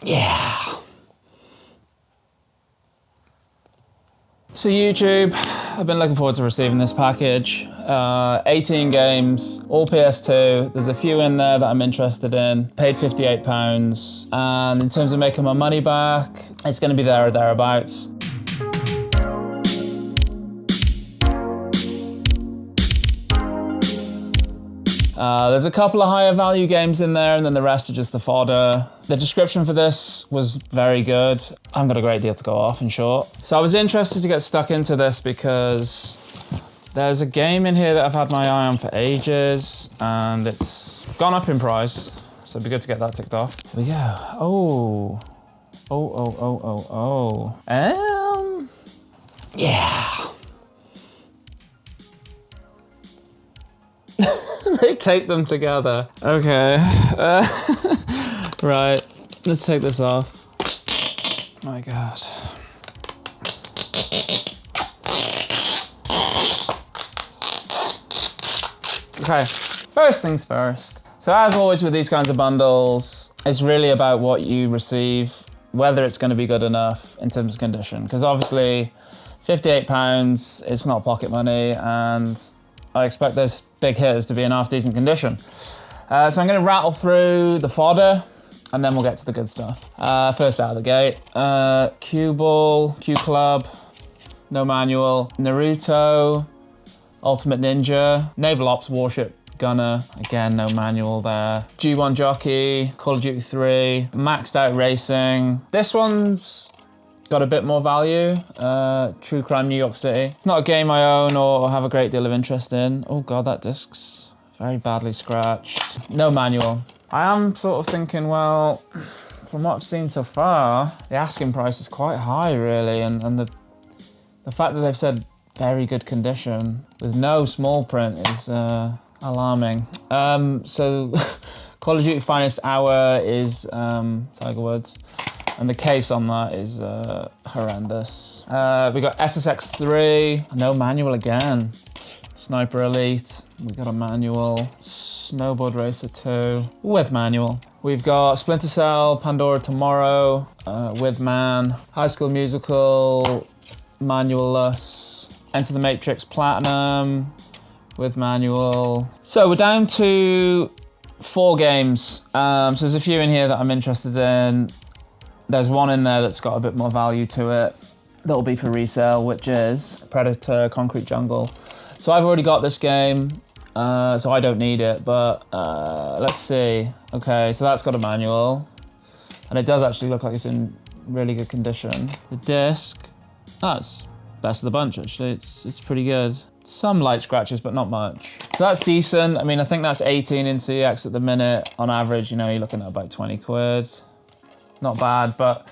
Yeah. So YouTube, I've been looking forward to receiving this package. 18 games, all PS2. There's a few in there that I'm interested in. Paid £58, and in terms of making my money back, it's going to be there or thereabouts. There's a couple of higher value games in there, and then the rest are just the fodder. The description for this was very good. I haven't got a great deal to go off, in short. So I was interested to get stuck into this because there's a game in here that I've had my eye on for ages, and it's gone up in price. So it'd be good to get that ticked off. Here we go. Yeah. They tape them together. Okay. Right, let's take this off. My God. Okay, first things first. So as always with these kinds of bundles, it's really about what you receive, whether it's going to be good enough in terms of condition. Because obviously, £58, it's not pocket money, and I expect those big hitters to be in half decent condition. So I'm going to rattle through the fodder, and then we'll get to the good stuff. First out of the gate, Cue Ball, Cue Club, no manual, Naruto, Ultimate Ninja, Naval Ops Warship Gunner, again no manual there, G1 Jockey, Call of Duty 3, Maxed Out Racing. This one's got a bit more value, True Crime New York City. Not a game I own or have a great deal of interest in. Oh God, that disc's very badly scratched. No manual. I am sort of thinking, well, from what I've seen so far, the asking price is quite high really, and the fact that they've said very good condition with no small print is alarming. So Call of Duty Finest Hour is Tiger Woods. And the case on that is horrendous. We got SSX3, no manual again. Sniper Elite, we got a manual. Snowboard Racer 2, with manual. We've got Splinter Cell, Pandora Tomorrow, with man. High School Musical, manual-less. Enter the Matrix Platinum, with manual. So we're down to 4 games. So there's a few in here that I'm interested in. There's one in there that's got a bit more value to it that'll be for resale, which is Predator Concrete Jungle. So I've already got this game, so I don't need it, but let's see. Okay, so that's got a manual, and it does actually look like it's in really good condition. The disc, that's best of the bunch actually, it's pretty good. Some light scratches, but not much. So that's decent. I mean, I think that's 18 in CX at the minute. On average, you know, you're looking at about 20 quid. Not bad, but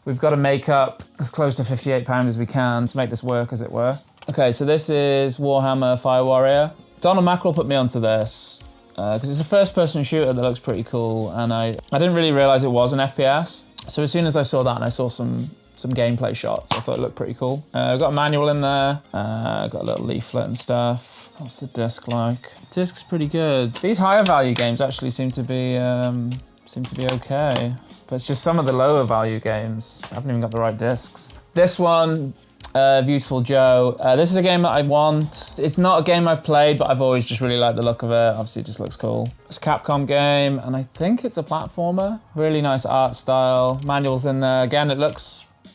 we've got to make up as close to £58 as we can to make this work, as it were. Okay, so this is Warhammer Fire Warrior. Donald Mackerel put me onto this because it's a first-person shooter that looks pretty cool, and I didn't really realise it was an FPS. So as soon as I saw that and I saw some gameplay shots, I thought it looked pretty cool. I've got a manual in there, got a little leaflet and stuff. What's the disc like? The disc's pretty good. These higher value games actually seem to be okay. But it's just some of the lower value games haven't even got the right discs. This one, Beautiful Joe. This is a game that I want. It's not a game I've played, but I've always just really liked the look of it. Obviously, it just looks cool. It's a Capcom game, and I think it's a platformer. Really nice art style. Manual's in there. Again,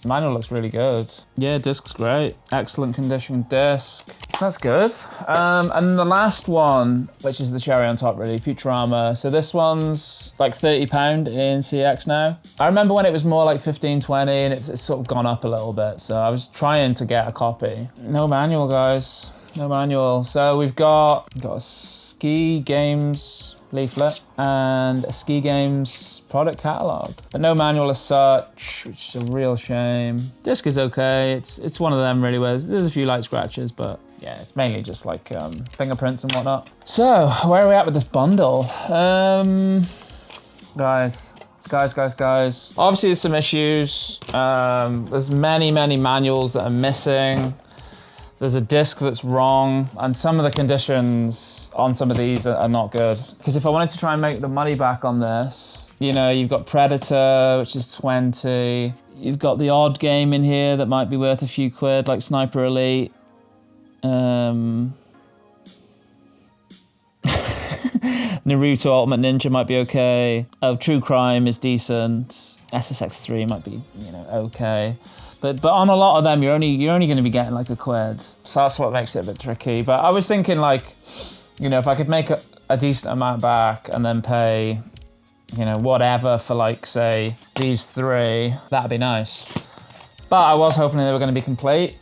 manual looks really good. Yeah, disc's great. Excellent condition disc. So that's good. And the last one, which is the cherry on top really, Futurama. So this one's like £30 in CX now. I remember when it was more like 15, 20, and it's sort of gone up a little bit. So I was trying to get a copy. No manual, guys. No manual. So we've got a Ski Games leaflet and a Ski Games product catalog, but no manual as such, which is a real shame. Disc is okay. It's one of them really where there's a few light scratches, but yeah, it's mainly just like fingerprints and whatnot. So where are we at with this bundle? Guys. Obviously there's some issues. There's many manuals that are missing. There's a disc that's wrong, and some of the conditions on some of these are not good. Because if I wanted to try and make the money back on this, You know, you've got Predator, which is 20. You've got the odd game in here that might be worth a few quid, like Sniper Elite. Naruto Ultimate Ninja might be okay. Oh, True Crime is decent. SSX 3 might be, you know, okay. But on a lot of them, you're only going to be getting like a quid. So that's what makes it a bit tricky. But I was thinking, like, you know, if I could make a decent amount back and then pay, you know, whatever for, like, say, these 3, that'd be nice. But I was hoping they were going to be complete,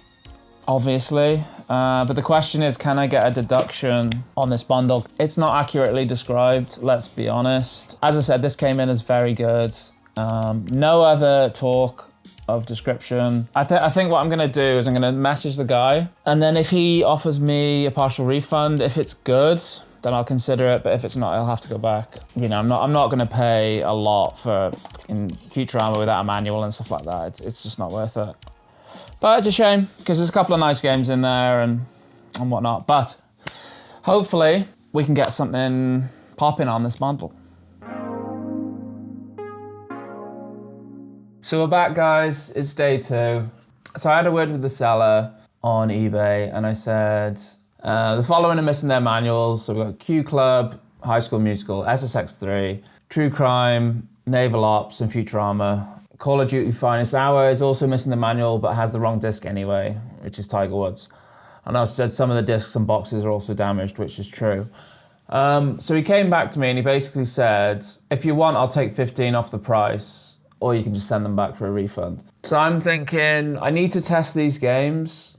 obviously. But the question is, can I get a deduction on this bundle? It's not accurately described, let's be honest. As I said, this came in as very good. No other talk of description. I think what I'm gonna do is I'm gonna message the guy, and then if he offers me a partial refund, if it's good, then I'll consider it, but if it's not, I'll have to go back. You know, I'm not gonna pay a lot for in Futurama without a manual and stuff like that. It's just not worth it. But it's a shame, because there's a couple of nice games in there and whatnot. But hopefully we can get something popping on this bundle. So we're back, guys. It's day 2. So I had a word with the seller on eBay, and I said, the following are missing their manuals. So we've got Q Club, High School Musical, SSX 3, True Crime, Naval Ops, and Futurama. Call of Duty Finest Hour is also missing the manual, but has the wrong disc anyway, which is Tiger Woods. And I also said some of the discs and boxes are also damaged, which is true. So he came back to me and he basically said, if you want, I'll take 15 off the price, or you can just send them back for a refund. So I'm thinking, I need to test these games.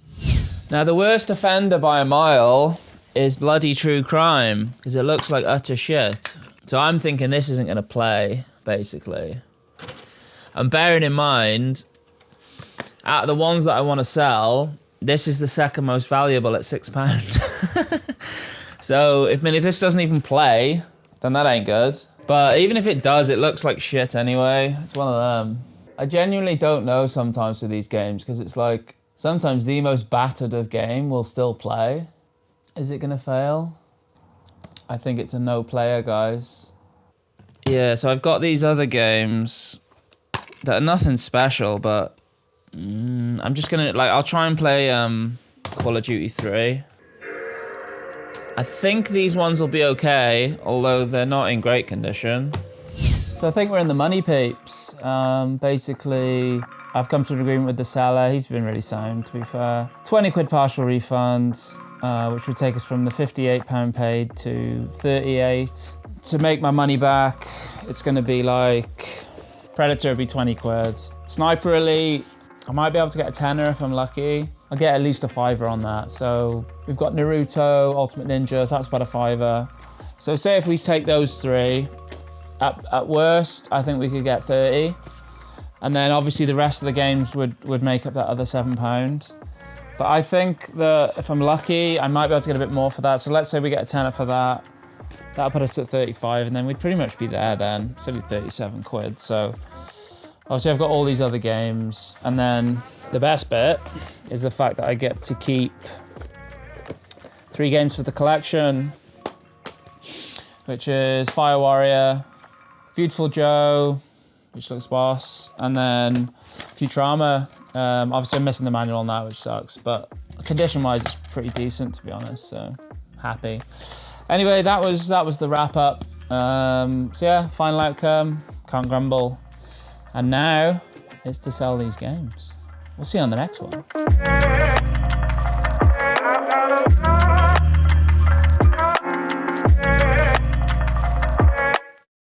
Now, the worst offender by a mile is bloody True Crime, because it looks like utter shit. So I'm thinking this isn't gonna play, basically. And bearing in mind, out of the ones that I want to sell, this is the second most valuable at £6. So if this doesn't even play, then that ain't good. But even if it does, it looks like shit anyway. It's one of them. I genuinely don't know sometimes with these games, because it's like, sometimes the most battered of game will still play. Is it gonna fail? I think it's a no player, guys. Yeah, so I've got these other games that are nothing special, but I'm just gonna, like, I'll try and play Call of Duty 3. I think these ones will be okay, although they're not in great condition. So I think we're in the money, peeps. Basically, I've come to an agreement with the seller. He's been really sound, to be fair. 20 quid partial refund, which would take us from the £58 paid to 38. To make my money back, it's gonna be like, Predator would be 20 quid. Sniper Elite, I might be able to get a tenner if I'm lucky. I'll get at least a £5 on that. So we've got Naruto, Ultimate Ninja, so that's about a £5. So say if we take those 3, at worst, I think we could get 30. And then obviously the rest of the games would make up that other £7. But I think that if I'm lucky, I might be able to get a bit more for that. So let's say we get a tenner for that. That'll put us at 35, and then we'd pretty much be there then. It's only 37 quid, so obviously I've got all these other games. And then the best bit is the fact that I get to keep 3 games for the collection, which is Fire Warrior, Beautiful Joe, which looks boss, and then Futurama. Obviously I'm missing the manual on that, which sucks, but condition-wise it's pretty decent, to be honest, so happy. Anyway, that was the wrap up. So yeah, final outcome, can't grumble. And now it's to sell these games. We'll see you on the next one.